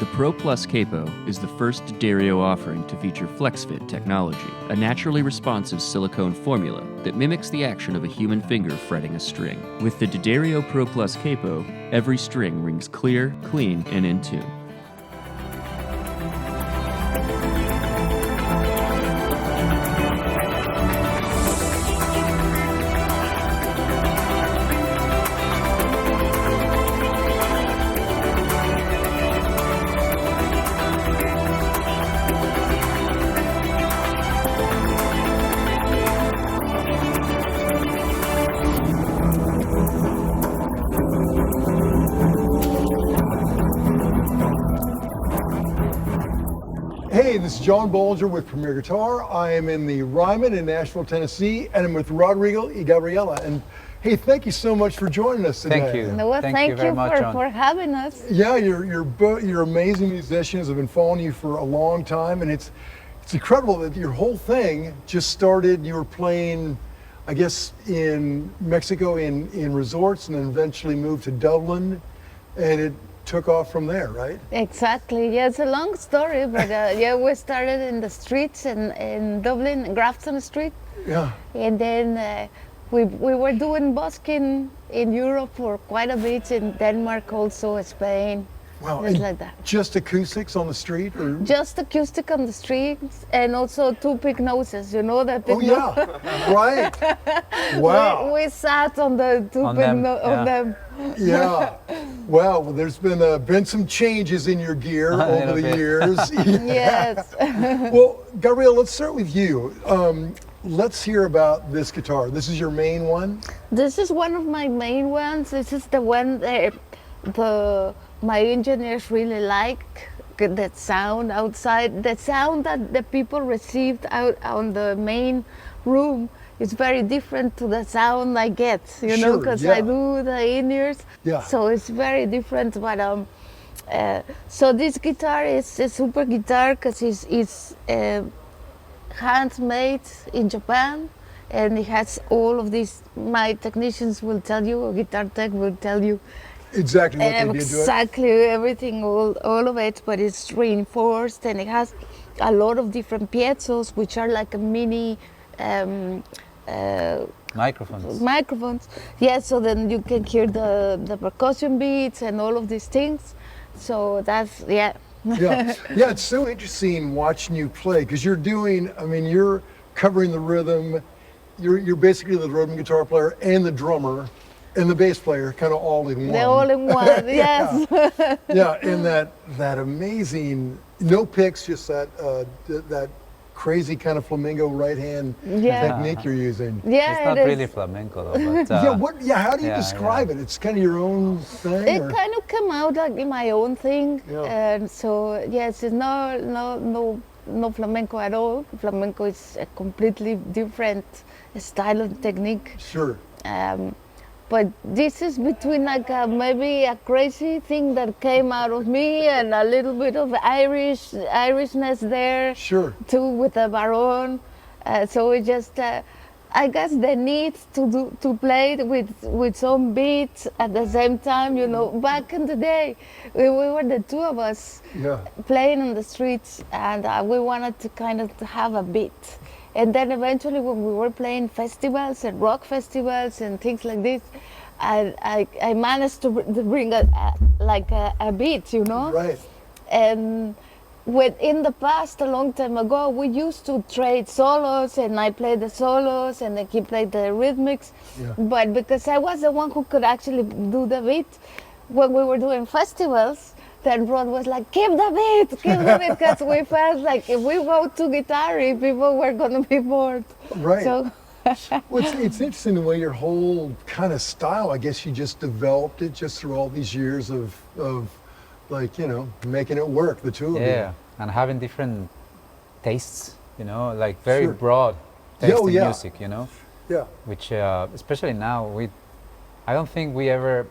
The Pro Plus Capo is the first D'Addario offering to feature FlexFit technology, a naturally responsive silicone formula that mimics the action of a human finger fretting a string. With the D'Addario Pro Plus Capo, every string rings clear, clean, and in tune. Hey, this is John Bohlinger with Premier Guitar. I am in the Ryman in Nashville, Tennessee, and I'm with Rodrigo y Gabriela. And hey, thank you so much for joining us today. Thank you. No, well, thank you very much, John. for having us. Yeah, you're amazing musicians. I've been following you for a long time, and it's incredible that your whole thing just started. You were playing, I guess, in Mexico in resorts, and then eventually moved to Dublin, and it took off from there, right? Exactly. Yeah, it's a long story, but yeah, we started in the streets in Dublin, Grafton Street. Yeah. And then we were doing busking in Europe for quite a bit, in Denmark also, Spain. Wow. Things like that. Just acoustics on the street, or? Just acoustic on the streets, and also two big noses. You know that big Oh yeah, right. Wow. We sat on the two On big them, on yeah. them. Yeah. Well, there's been some changes in your gear over the bit. years. Yes. Well, Gabrielle, let's start with you. Let's hear about this guitar. This is your main one? This is one of my main ones. This is the one that my engineers really like. That sound outside, the sound that the people received out on the main room is very different to the sound I get, you know, because yeah. I do the in-ears. Yeah. So it's very different. But so this guitar is a super guitar because it's handmade in Japan, and it has all of these. My technicians will tell you, or guitar tech will tell you Exactly what they did to it? exactly everything, all of it, but it's reinforced, and it has a lot of different piezos, which are like a mini Microphones. Yeah, so then you can hear the percussion beats and all of these things. So that's, yeah. Yeah. Yeah, it's so interesting watching you play, because you're covering the rhythm. You're basically the rhythm guitar player and the drummer and the bass player, kind of all in one. They're all in one, yes. Yeah, and that amazing, no picks, just that crazy kind of flamingo right hand technique you're using. Yeah, It's not it is. really flamenco though, but How do you describe it? It's kind of your own thing? It or? kind of came out like my own thing, Yeah. and so yes, it's no flamenco at all. Flamenco is a completely different style of technique. Sure. But this is between like maybe a crazy thing that came out of me and a little bit of Irishness there. Sure. Too, with the baron. So it just, I guess the need to play it with some beats at the same time. You know, back in the day, we were the two of us playing on the streets, and we wanted to kind of have a beat. And then eventually, when we were playing festivals and rock festivals and things like this, I managed to bring a beat, you know. Right. And in the past, a long time ago, we used to trade solos, and I played the solos, and then he played the rhythmics. Yeah. But because I was the one who could actually do the beat, when we were doing festivals, then Rod was like, keep the beat, because we felt like if we go to guitar, people were going to be bored. Right. So, Well, it's interesting the way your whole kind of style, I guess you just developed it just through all these years of like, you know, making it work, the two of you. yeah, and having different tastes, you know, like very Sure. broad taste in yeah. music, you know, Yeah. which especially now I don't think we ever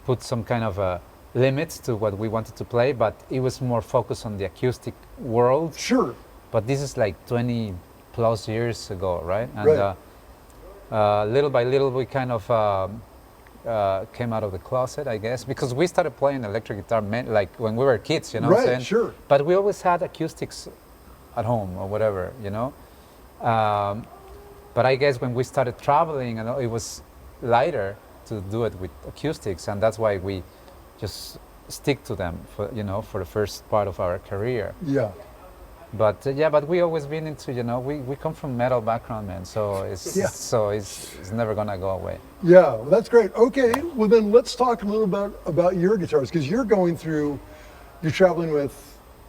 put some kind of limits to what we wanted to play, but it was more focused on the acoustic world. Sure. But this is like 20 plus years ago, right? And Right. little by little, we kind of came out of the closet, I guess, because we started playing electric guitar like when we were kids, you know what I'm saying? Right, sure. But we always had acoustics at home or whatever, you know. But I guess when we started traveling, and it was lighter to do it with acoustics, and that's why we just stick to them for, you know, for the first part of our career. Yeah. But yeah, but we always been into, you know, we come from metal background, man. So it's Yeah. so it's never gonna go away. Yeah, well, that's great. Okay, well then let's talk a little about your guitars, because you're traveling with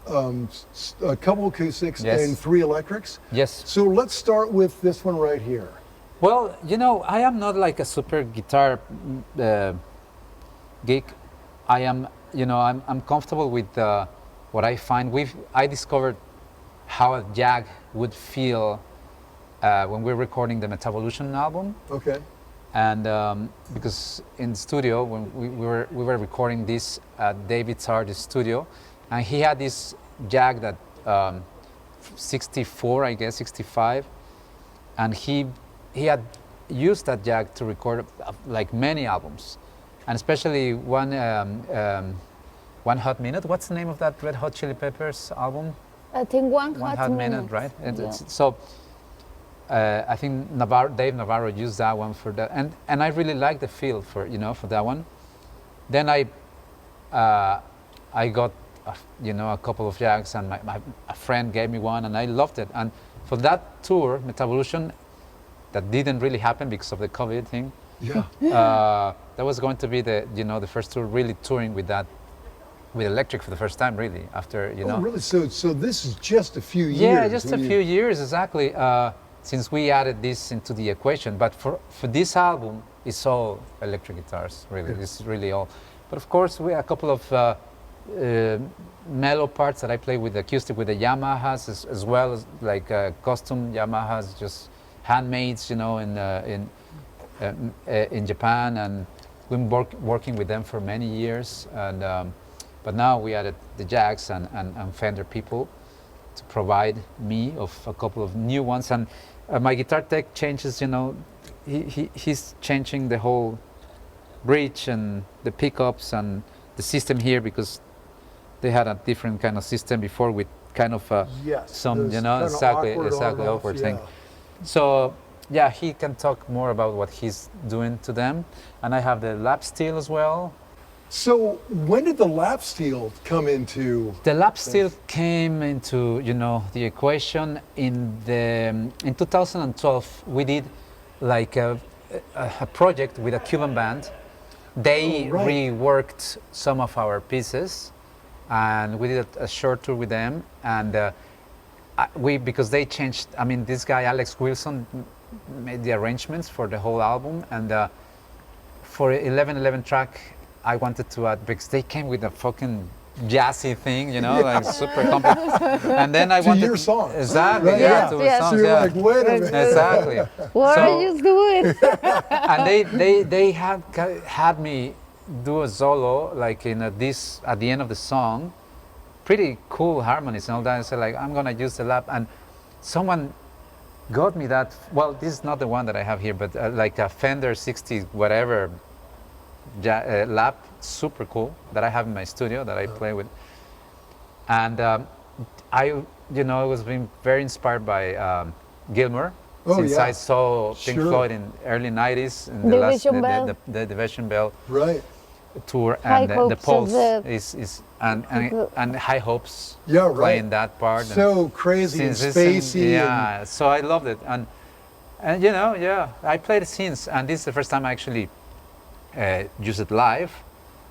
a couple acoustics Yes. and 3 electrics. Yes. So let's start with this one right here. Well, you know, I am not like a super guitar geek. I am, you know, I'm comfortable with what I find. I discovered how a Jag would feel when we're recording the Metavolution album. Okay. And because in the studio, when we were recording this at David's artist studio, and he had this Jag that 64, I guess, 65, and he had used that Jag to record like many albums, and especially one Hot Minute. What's the name of that Red Hot Chili Peppers album? I think one Hot Minute, right? And Yeah. so I think Dave Navarro used that one for that, and I really like the feel for, you know, for that one. Then I got you know, a couple of Jags, and a friend gave me one, and I loved it. And for that tour, Metavolution, that didn't really happen because of the COVID thing. Yeah. That was going to be the, you know, the first tour really touring with that, with electric for the first time, really, after, you know. Oh, really? So this is just a few years. Yeah, just a when you- few years, exactly, since we added this into the equation. But for this album, it's all electric guitars, really. Yeah. It's really all. But of course, we a couple of mellow parts that I play with the acoustic, with the Yamahas, as well as like custom Yamahas, just handmades, you know, in Japan, and we've been working with them for many years. And but now we added the Jags and Fender people to provide me of a couple of new ones. And my guitar tech changes, you know, he's changing the whole bridge and the pickups and the system here, because they had a different kind of system before with kind of Yes. some, this you know, kinda exactly on-off, awkward thing. yeah. So yeah, he can talk more about what he's doing to them. And I have the lap steel as well. So when did the lap steel come into? The lap steel came into, you know, the equation in 2012. We did like a project with a Cuban band. They Oh, right. reworked some of our pieces, and we did a short tour with them. And because they changed. I mean, this guy Alex Wilson made the arrangements for the whole album, and for 1111 track, I wanted to add, because they came with a fucking jazzy thing, you know, like super complex. And then I To wanted your song. exactly, Right, yeah, yeah. to Yes. songs, So you're yeah. like, wait a minute. Exactly. What So- are you doing? And they had me do a solo like in this at the end of the song, pretty cool harmonies and all that. I said like, I'm gonna use the lap, and someone got me that. Well, this is not the one that I have here, but like a Fender 60 whatever lap, super cool, that I have in my studio that I play with. And I, you know, I was being very inspired by Gilmour. Oh, Since yeah. I saw Pink Sure. Floyd in early 90s, in Division Bell. the Division Bell Right. tour, High and the Hopes Pulse of the- is and High Hopes Yeah, right. playing that part. So crazy and Since this spacey. yeah, so I loved it, and you know, yeah, I played it since, and this is the first time I actually use it live.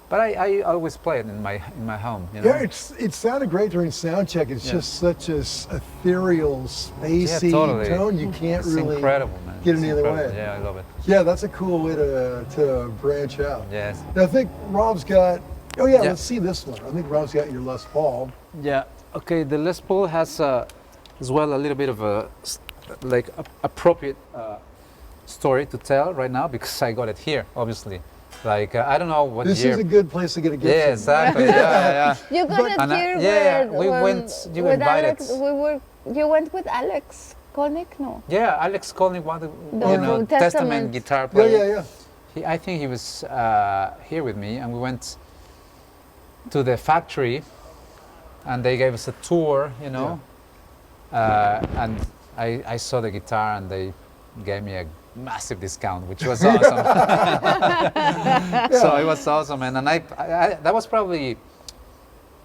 But I always play it in my home. You know? Yeah, it sounded great during sound check. It's Yeah. just such a ethereal, spacey totally. tone. You can't It's really incredible, man. get It's any other incredible. way. Yeah, I love it. Yeah, that's a cool way to branch out. Yes. Now I think Rob's got. Oh yeah, Yeah. let's see this one. I think Rob's got your Les Paul. Yeah. Okay. The Les Paul has as well a little bit of a like appropriate story to tell right now, because I got it here, obviously. Like I don't know what This year. is a good place to get a Gibson. Yeah, exactly. yeah. You got it And here yeah, where, we when- went. You with invited. Alex. You went with Alex Koenig, no? Yeah, Alex Skolnick, one of the The you know, Testament. Testament guitar Yeah, player. yeah, yeah. I think he was here with me, and we went to the factory, and they gave us a tour, you know, and I saw the guitar, and they gave me a massive discount, which was awesome. So it was awesome, and I that was probably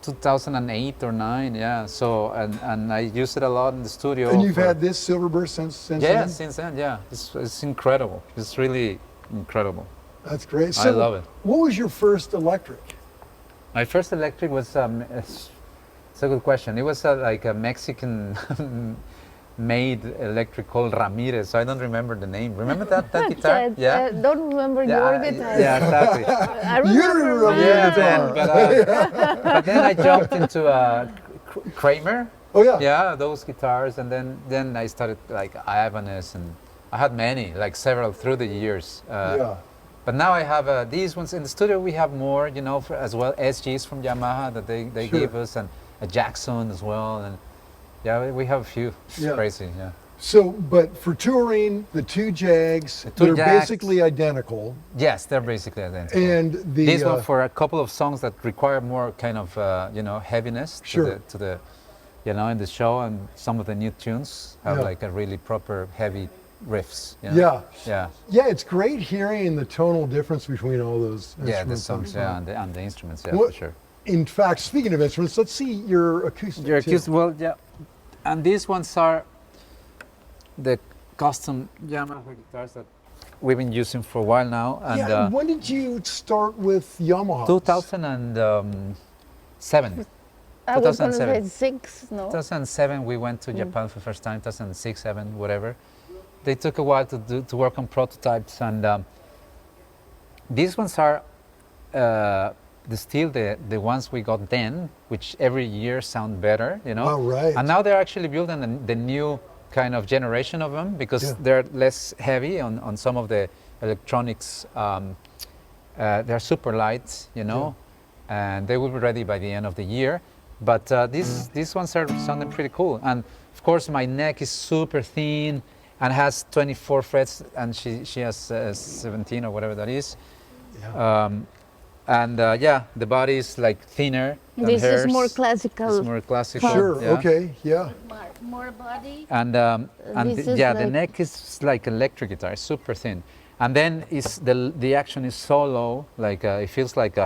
2008 or 9, yeah. So and I used it a lot in the studio. And you've had this Silverburst since yeah, then? since then, yeah. It's incredible. It's really incredible. That's great. I love it. What was your first electric? My first electric was it's a good question. It was like a Mexican made electric called Ramirez. I don't remember the name. Remember that guitar? Yeah. Don't remember your guitar. Yeah, exactly. I remember mine. Yeah, but then I jumped into Kramer. Oh yeah. Yeah, those guitars, and then I started like Ibanez, and I had many, like several through the years. But now I have these ones in the studio. We have more, you know, as well SGs from Yamaha that they Sure. gave us, and a Jackson as well, and yeah, we have a few. It's crazy, yeah. So, but for touring, the two Jags, they're basically identical. Yes, they're basically identical. And this one for a couple of songs that require more kind of you know, heaviness to the you know, in the show, and some of the new tunes have like a really proper heavy riffs. You know? Yeah, it's great hearing the tonal difference between all those instruments. Yeah, the songs, and the instruments, Well, for sure. In fact, speaking of instruments, let's see your acoustic. Your acoustic, well, yeah. And these ones are the custom Yamaha guitars that we've been using for a while now. And when did you start with Yamaha? 2007. I was going to say 6, no? 2007, we went to Japan for the first time. 2006, 7, whatever. They took a while to work on prototypes, and these ones are still the ones we got then, which every year sound better, you know. Oh, right. And now they're actually building the new kind of generation of them, because they're less heavy on some of the electronics. They're super light, you know, and they will be ready by the end of the year. But these ones are sounding pretty cool. And of course, my neck is super thin and has 24 frets, and she has 17 or whatever that is. The body is like thinner. This hers. is more classical. It's more classical. Sure. Yeah. Okay. Yeah. More body. And the neck is like electric guitar, super thin. And then the action is so low, like it feels like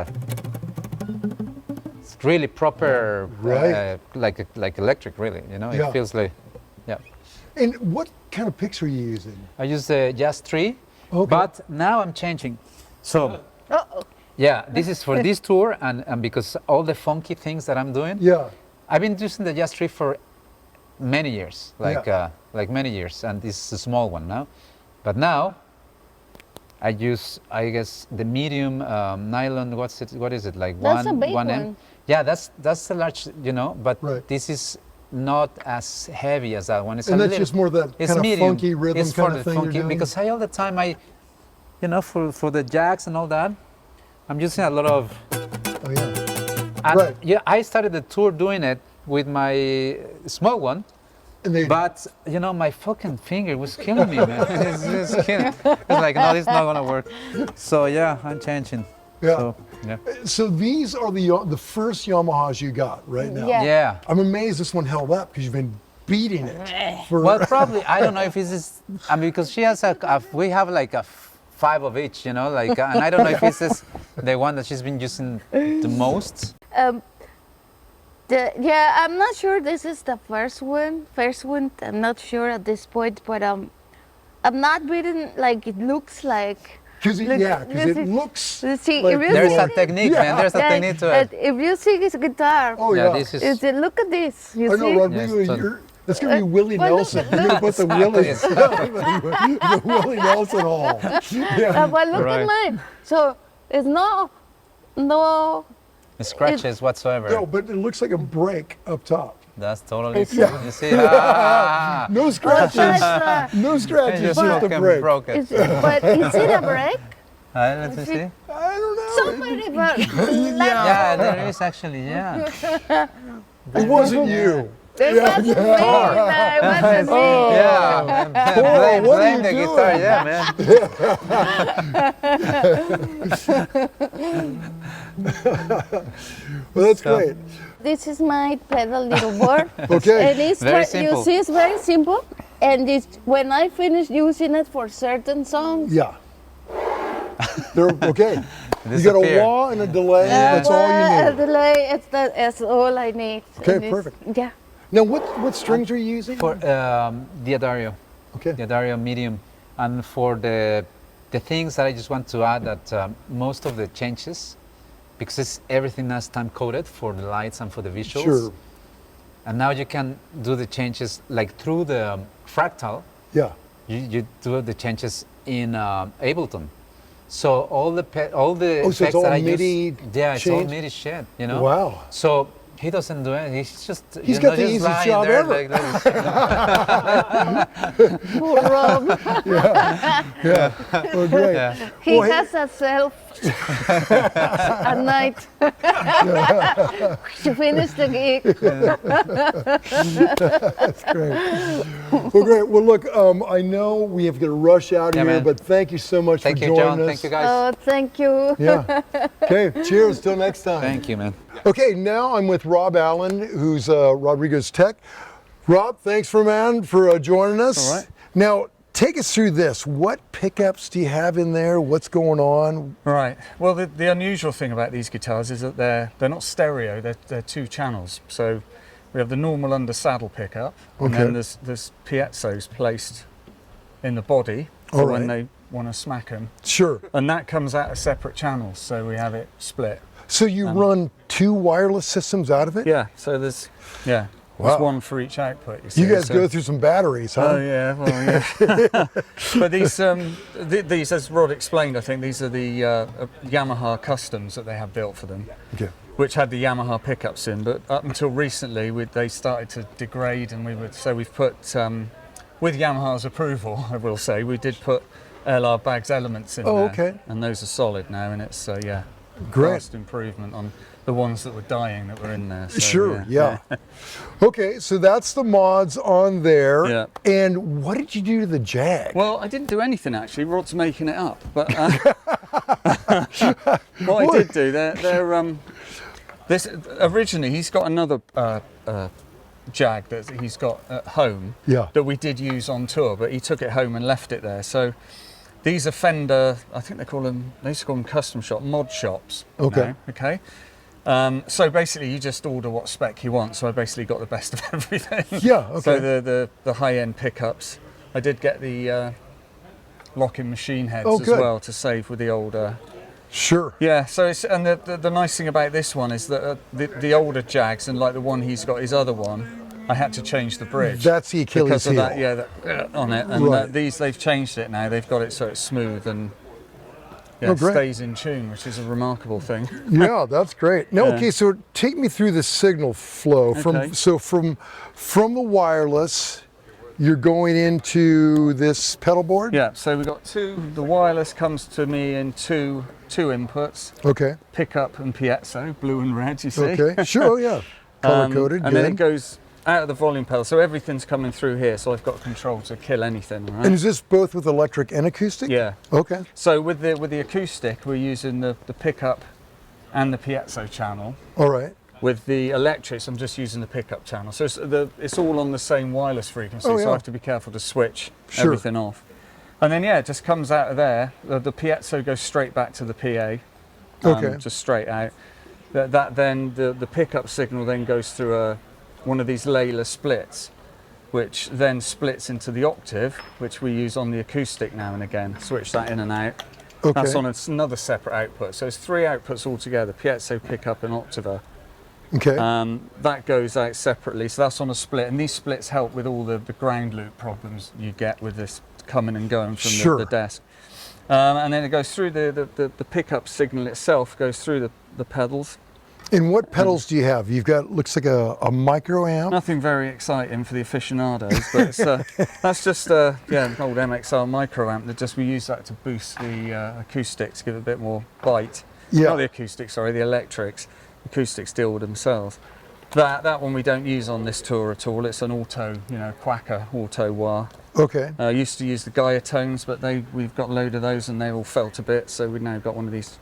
it's really proper, like electric, really. You know, it feels like, And what kind of picks are you using? I use the Jazz 3, but now I'm changing. So, this is for this tour, and because all the funky things that I'm doing, I've been using the Jazz 3 for many years, like many years, and this is a small one now. But now, I use, I guess, the medium nylon. What is it? Like that's a big 1M? One. Yeah, that's a large, you know. But this is not as heavy as that one. It's and that's just more that kind of medium. funky rhythm it's kind for of the thing funky, you're doing? because all the time you know, for the jacks and all that, I'm using a lot of. Oh yeah. And I started the tour doing it with my small one. But you know, my fucking finger was killing me, man. It's just killing. It's like, no, this is not gonna work. So yeah, I'm changing. So these are the first Yamahas you got right now. Yeah. I'm amazed this one held up, because you've been beating it. Well, probably, I don't know if this is. I mean, because she has we have like a 5 of each, you know, like, and I don't know if this is the one that she's been using the most. I'm not sure this is the first one. I'm not sure at this point, but I'm not reading like it looks like. Because it looks. See, like there's a technique, man. There's a technique to it. If you see his guitar, this is. Look at this. You see? Rodrigo, that's going to be Willie Nelson. You're going to put the Willie Nelson Hall. Well, look at mine. So it's no scratches whatsoever. No, but it looks like a break up top. That's totally true. You see? No scratches. No scratches. Just the break. Broke it. But is it a break? Let me see. I don't know. Somebody, but Yeah, there is actually. Yeah. It wasn't you. It wasn't me. No, it wasn't me. Yeah, Paul, what are you blame the doing? guitar, yeah, man. Well, that's great. This is my pedal little board. Okay. And it's Very simple. You see, it's very simple. And it's, when I finish using it for certain songs, Yeah. They're okay. You got Disappear. a wah and a delay. That's all you a need. delay, that's all I need. Okay, And it's- perfect. Yeah. Now, what strings are you using? For the Auditorium. Okay. The Auditorium medium. And for the things that I just want to add that most of the changes, because everything is time coded for the lights and for the visuals. Sure. And now you can do the changes like through the fractal. Yeah. You do the changes in Ableton. So all the Oh, so it's effects all that I MIDI use, yeah, it's all changed? MIDI shit, you know. Wow. So he doesn't do it. He's just He's you got know, the just easiest lying job there ever. like that. Poor Rob. Yeah. Well, great. Yeah. He Well, has a self at night to finish the gig. That's great. Well, great. Well, look, I know we have to rush out Yeah, here, man. but thank you so much Thank for you, joining John. us. Thank you, guys. Oh, thank you. Yeah. Okay. Cheers. Till next time. Thank you, man. Okay. Now I'm with Rob Allen, who's Rodrigo's tech. Rob, thanks for joining us. All right. Now, take us through this. What pickups do you have in there? What's going on? Right. Well, the unusual thing about these guitars is that they're not stereo. They're two channels. So we have the normal under saddle pickup, and Okay. then there's piezos placed in the body All for right. when they want to smack them, Sure. and that comes out of separate channels. So we have it split. So you run two wireless systems out of it? Yeah. So there's Wow. one for each output. You see. You guys So- go through some batteries, huh? Oh yeah, well yeah. But these, as Rod explained, I think these are the Yamaha customs that they have built for them, Okay. which had the Yamaha pickups in. But up until recently, they started to degrade, and we've put with Yamaha's approval, I will say, we did put LR Bags elements in Oh, there, okay. and those are solid now, and it's Great. vast improvement on the ones that were dying that were in there. So, Sure, yeah. Okay, so that's the mods on there. Yeah. And what did you do to the Jag? Well, I didn't do anything actually. Rod's making it up. But what I did do, this originally he's got another Jag that he's got at home Yeah. that we did use on tour, but he took it home and left it there. So these are Fender. I think they used to call them custom shop mod shops. Okay. now, okay. So basically, you just order what spec you want. So I basically got the best of everything. Yeah, okay. So the high-end pickups, I did get the lock-in machine heads Oh, as good. well to save with the older. Sure. Yeah. So and the nice thing about this one is that the older Jags and like the one he's got, his other one, I had to change the bridge. That's the Achilles because of heel. that. Yeah, on it. And Right. they've changed it now. They've got it so it's smooth and. Yeah, Oh, it great. stays in tune, which is a remarkable thing. Yeah, that's great. Now, Yeah. okay, so take me through the signal flow. Okay. From the wireless, you're going into this pedal board? Yeah, so we've got the wireless comes to me in two inputs, Okay. pickup and piezo, blue and red, you see. Okay. Sure, oh, yeah. Color coded. And then it goes out of the volume pedal, so everything's coming through here, so I've got control to kill anything, right? And is this both with electric and acoustic? Yeah. Okay. So with the acoustic, we're using the pickup and the piezo channel. All right. With the electrics, I'm just using the pickup channel. So it's all on the same wireless frequency, Oh, so yeah. I have to be careful to switch Sure. everything off. And then, yeah, it just comes out of there. The piezo goes straight back to the PA, Okay. just straight out. That then, the pickup signal then goes through one of these Layla splits, which then splits into the octave, which we use on the acoustic now and again. Switch that in and out. Okay. That's on another separate output. So it's three outputs altogether, piezo, pickup and octave. Okay. That goes out separately, so that's on a split, and these splits help with all the ground loop problems you get with this coming and going from Sure. the desk. And then it goes through the pickup signal itself, goes through the pedals. And what pedals do you have? You've got, looks like a micro amp. Nothing very exciting for the aficionados, but that's just an old MXR micro amp that we use that to boost the acoustics, give it a bit more bite. Yeah. Not the acoustics, sorry, the electrics. Acoustics deal with themselves. That one we don't use on this tour at all. It's an auto, you know, Quacker auto wah. Okay. I used to use the Gaia tones, but we've got a load of those and they all fell to bits, so we've now got one of these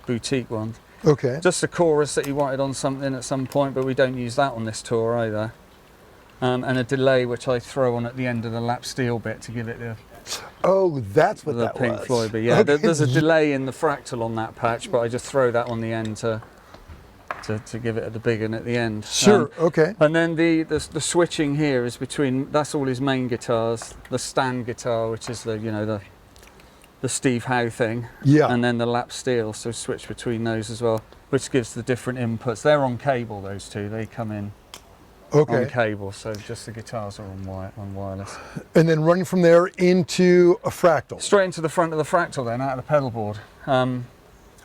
boutique ones. Okay. Just a chorus that you wanted on something at some point, but we don't use that on this tour either. And a delay which I throw on at the end of the lap steel bit to give it the Oh, that's what the that Pink was. Floyd. But yeah, Okay. there's a delay in the fractal on that patch, but I just throw that on the end to give it at the big one at the end. Sure. Okay. And then the switching here is between, that's all his main guitars, the stand guitar, which is the, you know, the Steve Howe thing, Yeah. and then the lap steel, so switch between those as well, which gives the different inputs. They're on cable, those two, they come in on Okay. cable, so just the guitars are on wireless. And then running from there into a fractal. Straight into the front of the fractal then, out of the pedal board.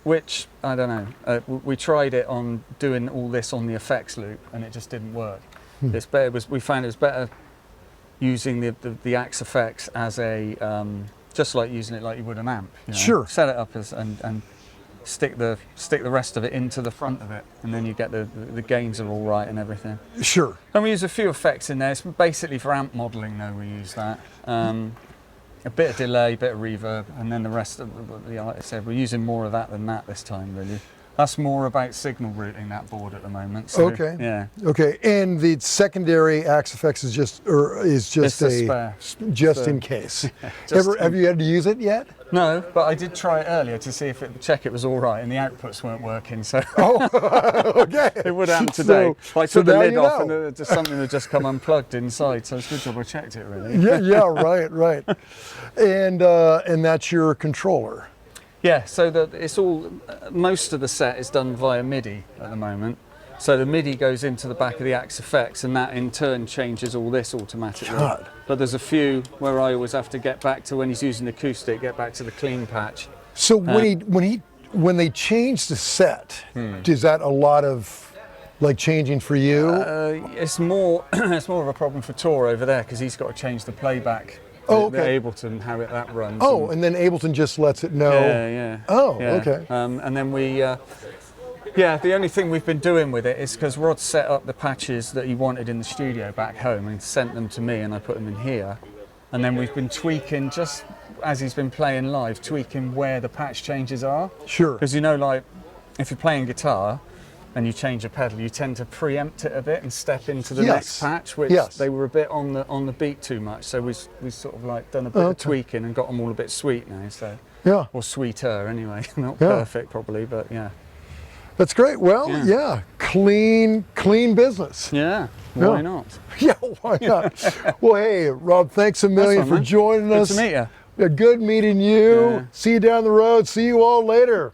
Which, I don't know, we tried it on doing all this on the effects loop and it just didn't work. It's better, we found it was better using the Axe effects as a, just like using it like you would an amp. You know? Sure. Set it up as, and stick the rest of it into the front of it, and then you get the gains are all right and everything. Sure. And we use a few effects in there. It's basically for amp modelling though we use that. A bit of delay, bit of reverb, and then the rest of the artist said we're using more of that than that this time, really. That's more about signal routing, that board at the moment. So, Okay. Yeah. Okay. And the secondary Axe effects is just It's a a spare. just So- in case. Just Have you had to use it yet? No, but I did try it earlier to see if check it was all right, and the outputs weren't working, so Okay. it would happen today. I so took the now lid you off, know. and just something had just come unplugged inside. So it's a good job I checked it, really. Yeah. Right. And that's your controller. Yeah, so it's all, most of the set is done via MIDI at the moment. So the MIDI goes into the back of the Axe effects, and that in turn changes all this automatically. God. But there's a few where I always have to get back to, when he's using acoustic, get back to the clean patch. So when they change the set, is that a lot of like changing for you? It's more it's more of a problem for Tor over there, because he's got to change the playback. Oh, the okay. Ableton, how that runs. Oh, and then Ableton just lets it know. Yeah. Oh, Yeah. okay. And then the only thing we've been doing with it is because Rod set up the patches that he wanted in the studio back home and sent them to me, and I put them in here. And then we've been tweaking, just as he's been playing live, tweaking where the patch changes are. Sure. Because you know, like, if you're playing guitar and you change a pedal, you tend to preempt it a bit and step into the next patch, which they were a bit on the beat too much. So we sort of like done a bit of tweaking and got them all a bit sweet now. So Yeah. or sweeter anyway. Not perfect probably, but yeah. That's great. Well, yeah, clean business. Yeah. Why Yeah. not? Yeah, why not? Well, hey, Rob, thanks a million one, for man. joining Good us. to meet you. Yeah, good meeting you. Yeah. See you down the road. See you all later.